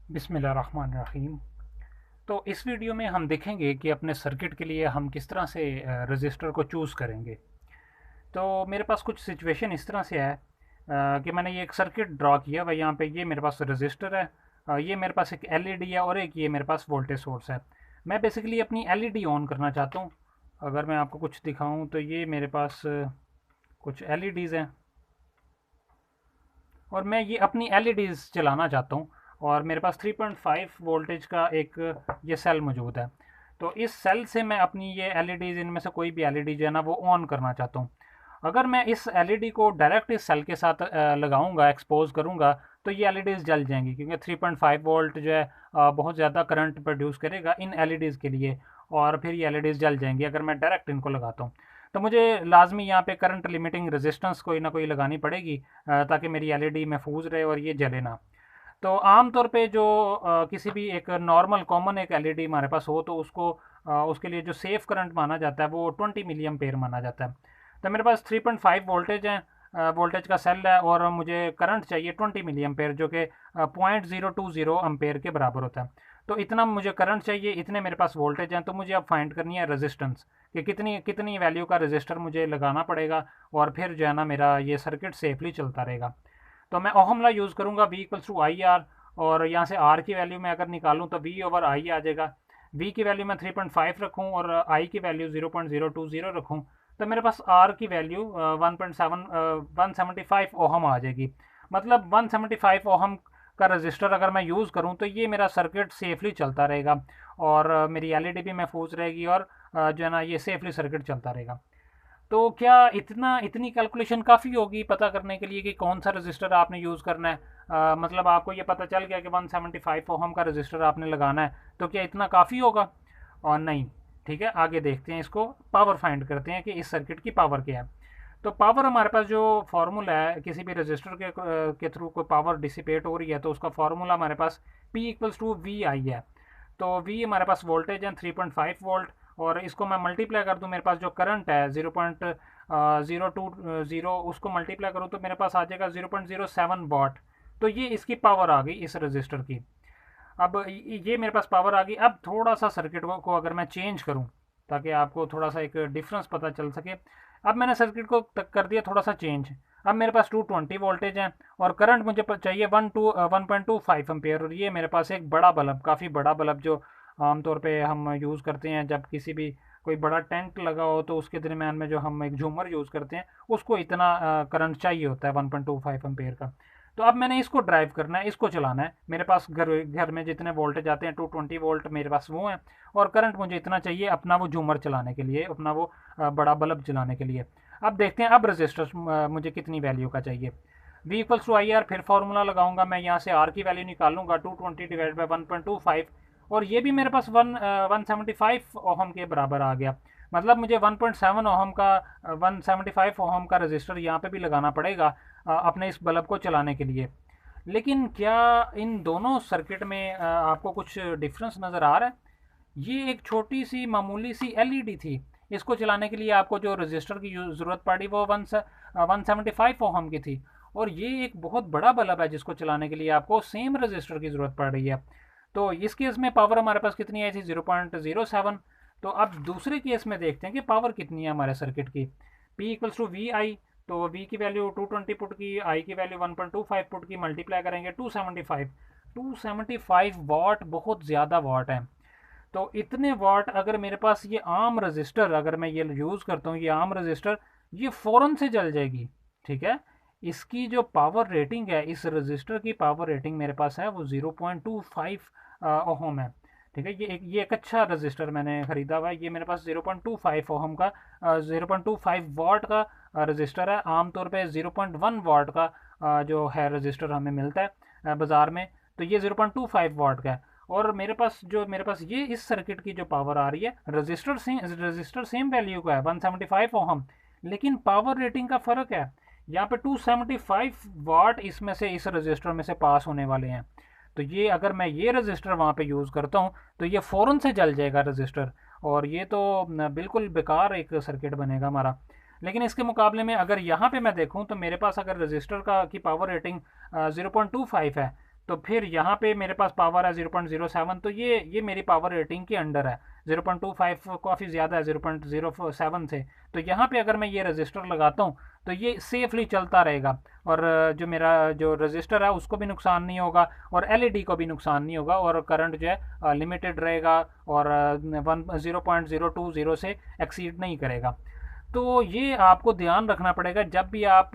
बिस्मिल्लाहिर्रहमानिर्रहीम। तो इस वीडियो में हम देखेंगे कि अपने सर्किट के लिए हम किस तरह से रजिस्टर को चूज़ करेंगे। तो मेरे पास कुछ सिचुएशन इस तरह से है कि मैंने ये एक सर्किट ड्रॉ किया हुआ। यहाँ पे ये मेरे पास रजिस्टर है, ये मेरे पास एक एलईडी है और एक ये मेरे पास वोल्टेज सोर्स है। मैं बेसिकली अपनी एलईडी ऑन करना चाहता हूँ। अगर मैं आपको कुछ दिखाऊँ तो ये मेरे पास कुछ एलईडीज़ हैं और मैं ये अपनी एलईडीज़ चलाना चाहता हूँ। और मेरे पास 3.5 वोल्टेज का एक ये सेल मौजूद है। तो इस सेल से मैं अपनी ये एलईडीज़, इनमें से कोई भी एलईडी जो है ना वो ऑन करना चाहता हूँ। अगर मैं इस एलईडी को डायरेक्ट इस सेल के साथ लगाऊंगा, एक्सपोज करूंगा, तो ये एलईडीज़ जल जाएंगी क्योंकि 3.5 वोल्ट जो है बहुत ज़्यादा करंट प्रोड्यूस करेगा इन एलईडीज़ के लिए। और फिर ये एलईडीज़ जल जाएंगी अगर मैं डायरेक्ट इनको लगाता हूँ। तो मुझे लाजमी यहाँ पे करंट लिमिटिंग रेजिस्टेंस कोई ना कोई लगानी पड़ेगी ताकि मेरी एलईडी महफूज रहे और ये जले ना। तो आम तौर पे जो किसी भी एक नॉर्मल कॉमन एक एलईडी हमारे पास हो तो उसको उसके लिए जो सेफ करंट माना जाता है वो 20 मिली एम्पेयर माना जाता है। तो मेरे पास 3.5 वोल्टेज है, वोल्टेज का सेल है और मुझे करंट चाहिए 20 मिली एम्पेयर जो कि 0.020 एम्पेयर के बराबर होता है। तो इतना मुझे करंट चाहिए, इतने मेरे पास वोल्टेज हैं। तो मुझे अब फाइंड करनी है रेजिस्टेंस कि कितनी कितनी वैल्यू का रजिस्टर मुझे लगाना पड़ेगा और फिर जो है ना मेरा ये सर्किट सेफली चलता रहेगा। तो मैं ओहम लॉ यूज़ करूँगा, V equals to I R. और यहाँ से R की वैल्यू मैं अगर निकालूँ तो V ओवर I आ जाएगा। V की वैल्यू मैं 3.5 रखूँ और I की वैल्यू 0.020 रखूँ तो मेरे पास R की वैल्यू 175 ओहम आ जाएगी। मतलब 175 ओहम का रजिस्टर अगर मैं यूज़ करूँ तो ये मेरा सर्किट सेफली चलता रहेगा और मेरी एलईडी भी महफूज रहेगी और जो है ना ये सेफली सर्किट चलता रहेगा। तो क्या इतनी कैलकुलेशन काफ़ी होगी पता करने के लिए कि कौन सा रजिस्टर आपने यूज़ करना है? मतलब आपको ये पता चल गया कि 175 ओहम का रजिस्टर आपने लगाना है, तो क्या इतना काफ़ी होगा? और नहीं। ठीक है, आगे देखते हैं, इसको पावर फाइंड करते हैं कि इस सर्किट की पावर क्या है। तो पावर हमारे पास जो फार्मूला है, किसी भी रजिस्टर के थ्रू कोई पावर डिसिपेट हो रही है तो उसका फार्मूला हमारे पास P इक्वल्स टू वी आई है। तो V हमारे पास वोल्टेज है 3.5 वोल्ट और इसको मैं मल्टीप्लाई कर दूं, मेरे पास जो करंट है 0.020 उसको मल्टीप्लाई करूं तो मेरे पास आ जाएगा 0.07 वाट। तो ये इसकी पावर आ गई इस रजिस्टर की। अब ये मेरे पास पावर आ गई। अब थोड़ा सा सर्किट को अगर मैं चेंज करूं ताकि आपको थोड़ा सा एक डिफरेंस पता चल सके। अब मैंने सर्किट को तक कर दिया थोड़ा सा चेंज। अब मेरे पास 220 वोल्टेज है और करंट मुझे चाहिए 1.25 एम्पेयर। और ये मेरे पास एक बड़ा बल्ब, काफ़ी बड़ा बल्ब जो आमतौर पे हम यूज़ करते हैं जब किसी भी कोई बड़ा टेंट लगा हो तो उसके दरमियान में जो हम एक झूमर यूज़ करते हैं उसको इतना करंट चाहिए होता है 1.25 एम्पेयर का। तो अब मैंने इसको ड्राइव करना है, इसको चलाना है। मेरे पास घर घर में जितने वोल्टेज आते हैं 220 वोल्ट मेरे पास वो हैं और करंट मुझे इतना चाहिए अपना वो झूमर चलाने के लिए, अपना वो बड़ा बल्ब चलाने के लिए। अब देखते हैं अब रजिस्टर मुझे कितनी वैल्यू का चाहिए। V equals to I R, फिर फार्मूला लगाऊंगा मैं, यहाँ से R की वैल्यू निकालूंगा 220 डिवाइड बाई 1.25 और ये भी मेरे पास 175 ओहम के बराबर आ गया। मतलब मुझे 1.7 ओहम का 175 ओहम का रजिस्टर यहाँ पे भी लगाना पड़ेगा अपने इस बल्ब को चलाने के लिए। लेकिन क्या इन दोनों सर्किट में आपको कुछ डिफरेंस नज़र आ रहा है? ये एक छोटी सी मामूली सी एलईडी थी, इसको चलाने के लिए आपको जो रजिस्टर की ज़रूरत पड़ी वो 175 ओहम की थी। और ये एक बहुत बड़ा बल्ब है जिसको चलाने के लिए आपको सेम रजिस्टर की ज़रूरत पड़ रही है। तो इस केस में पावर हमारे पास कितनी आई थी? 0.07। तो अब दूसरे केस में देखते हैं कि पावर कितनी है हमारे सर्किट की। P इक्वल्स टू वी आई। तो V की वैल्यू 220 पुट की, I की वैल्यू 1.25 पुट की, मल्टीप्लाई करेंगे 275। 275 वाट बहुत ज़्यादा वाट है। तो इतने वाट अगर मेरे पास ये आम रजिस्टर, अगर मैं ये यूज़ करता हूँ, ये आम रजिस्टर, ये फ़ौरन से जल जाएगी। ठीक है, इसकी जो पावर रेटिंग है, इस रजिस्टर की पावर रेटिंग मेरे पास है वो 0.25 ओहम है। ठीक है, ये एक अच्छा रजिस्टर मैंने ख़रीदा हुआ है। ये मेरे पास 0.25 ओहम का 0.25 वाट का रजिस्टर है। आमतौर पे 0.1 वाट का जो है रजिस्टर हमें मिलता है बाज़ार में। तो ये 0.25 वाट का है और मेरे पास ये इस सर्किट की जो पावर आ रही है, रजिस्टर सेम वैल्यू का है 175 ओहम, लेकिन पावर रेटिंग का फ़र्क है। यहाँ पे 275 वाट इसमें से इस रजिस्टर में से पास होने वाले हैं। तो ये अगर मैं ये रजिस्टर वहाँ पे यूज़ करता हूँ तो ये फ़ौरन से जल जाएगा रजिस्टर और ये तो बिल्कुल बेकार एक सर्किट बनेगा हमारा। लेकिन इसके मुकाबले में अगर यहाँ पे मैं देखूँ तो मेरे पास अगर रजिस्टर की पावर रेटिंग 0.25 है तो फिर यहाँ पे मेरे पास पावर है 0.07, तो ये मेरी पावर रेटिंग के अंडर है। 0.25 काफ़ी ज़्यादा है 0.07 से। तो यहाँ पे अगर मैं ये रजिस्टर लगाता हूँ तो ये सेफली चलता रहेगा, और जो मेरा जो रजिस्टर है उसको भी नुकसान नहीं होगा और एलईडी को भी नुकसान नहीं होगा, और करंट जो है लिमिटेड रहेगा और 0.020 से एक्सीड नहीं करेगा। तो ये आपको ध्यान रखना पड़ेगा जब भी आप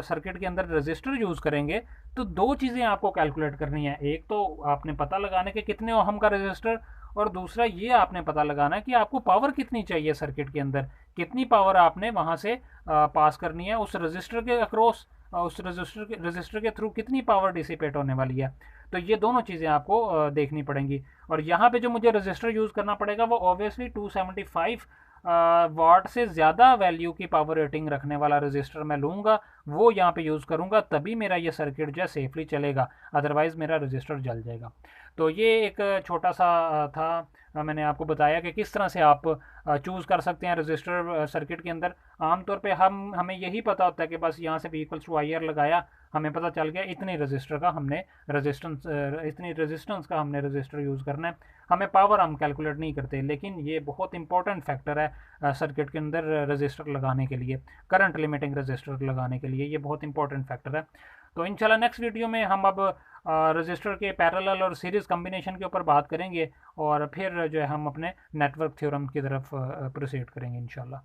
सर्किट के अंदर रजिस्टर यूज़ करेंगे। तो दो चीज़ें आपको कैलकुलेट करनी है, एक तो आपने पता लगाना है कि कितने ओहम का रजिस्टर, और दूसरा ये आपने पता लगाना है कि आपको पावर कितनी चाहिए सर्किट के अंदर, कितनी पावर आपने वहाँ से पास करनी है उस रजिस्टर के अक्रॉस, उस रजिस्टर के थ्रू कितनी पावर डिसिपेट होने वाली है। तो ये दोनों चीज़ें आपको देखनी पड़ेंगी। और यहाँ पे जो मुझे रजिस्टर यूज़ करना पड़ेगा वो ऑब्वियसली 275 वाट से ज़्यादा वैल्यू की पावर रेटिंग रखने वाला रजिस्टर मैं लूँगा, वो यहाँ पे यूज़ करूँगा, तभी मेरा ये सर्किट जो है सेफली चलेगा, अदरवाइज़ मेरा रजिस्टर जल जाएगा। तो ये एक छोटा सा था, मैंने आपको बताया कि किस तरह से आप चूज़ कर सकते हैं रजिस्टर सर्किट के अंदर। आमतौर पे हमें यही पता होता है कि बस यहाँ से V = IR लगाया, हमें पता चल गया इतनी रजिस्टर का हमने इतनी रेजिस्टेंस का हमने रजिस्टर यूज़ करना है। हमें पावर हम कैलकुलेट नहीं करते, लेकिन ये बहुत इंपॉर्टेंट फैक्टर है सर्किट के अंदर रजिस्टर लगाने के लिए, करंट लिमिटिंग रजिस्टर लगाने के लिए ये बहुत इंपॉर्टेंट फैक्टर है। तो इंशाल्लाह नेक्स्ट वीडियो में हम अब रजिस्टर के पैरेलल और सीरीज़ कम्बिनेशन के ऊपर बात करेंगे, और फिर जो है हम अपने नेटवर्क थ्योरम की तरफ प्रोसीड करेंगे इंशाल्लाह।